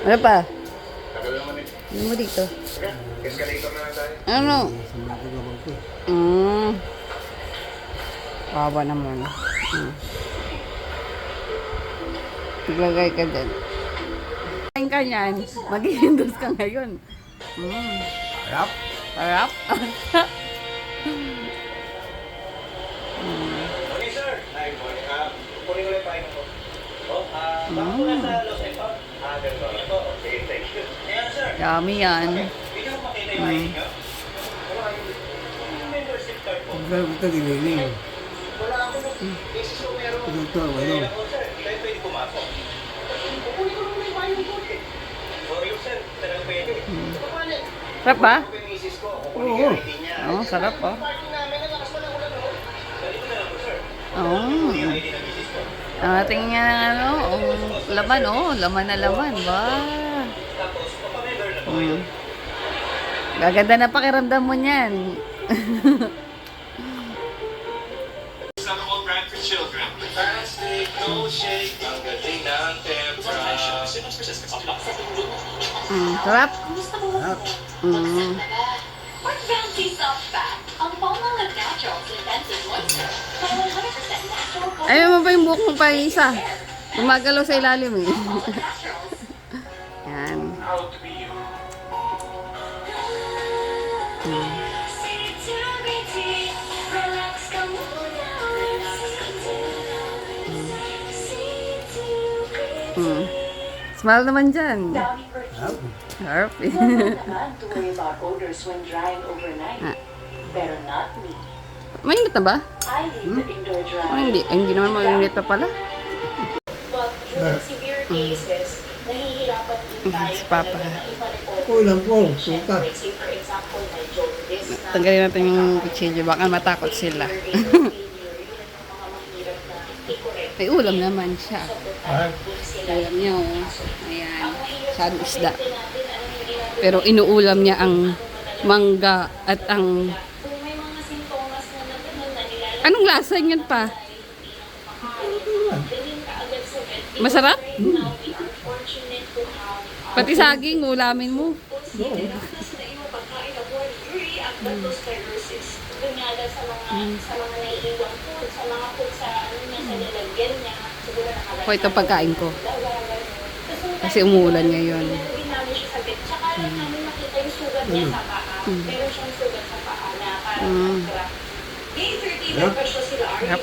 Ano pa? Tagal naman eh. Ano mo dito? Sige, escalator na lang tayo. Ano? Kawa naman. Maglagay ka dyan. Kain ka niyan. Mag-i-endorse ka ngayon. Harap. Harap. Morning, sir. Hi, morning. Kunin ko lang pa ko. Baka po nasa Los Angeles. Ganun ba? Okay, thank you. Ayan, sir. Yummy yan. Hindi ko makita yung mic niyo. Wala yung membership card po. Ito giniling. Wala ako nung basis ko meron. Ito, Kaya ako, sir, hindi kayo pwede pumasok. Kukunin ko naman yung bayang ko eh. Sorry, sir. Talagang pwede. Paano? Sarap ba? Yung misis ko, kukunin ko yung ID niya. Oo, sarap oh. Parking namin, ang lakas pa ng ulan, oh. Dali ko na lang po, sir. Oo. Kukunin yung ID ng misis ko. Tingnan nga ng ano, laman oh. Laman na laman. Ba? Tapos, papamember na po kayo. Gaganda na pakiramdam mo niyan. All brand for children. Plastic, no shake, ang galing ng tempra. Sarap? Harap. What fancy soft bath? Ang Palmolive Naturals Intensive Moisture. May 100% natural Ayaw mo ba yung buhok mo pa isa? Gumagalaw sa ilalim eh. naturals. Yan. Proud to be you. Relax ka muna. Smile naman dyan. Downy perfume. Harap. Harap eh. Normal naman to worry about odors when drying overnight. Ah. Pero not me. Mainit na ba? I leave the indoor dry. Hindi naman mainit pa pala. But during severe cases, nahihirapan din tayo Si Papa. talaga na ipa-report Kulang po, yung patient. sukat. Like say for example, may jaundice na. Tanggalin natin yung kutsilyo. Baka matakot sila. May ulam naman siya. Ulam niya oh. Ayan. Saan isda. Pero inuulam niya ang mangga at ang... Anong lasa niyan pa? Masarap? Pati saging, ulamin mo. O ito pagkain ko. Kasi umuulan ngayon. Harap. Harap.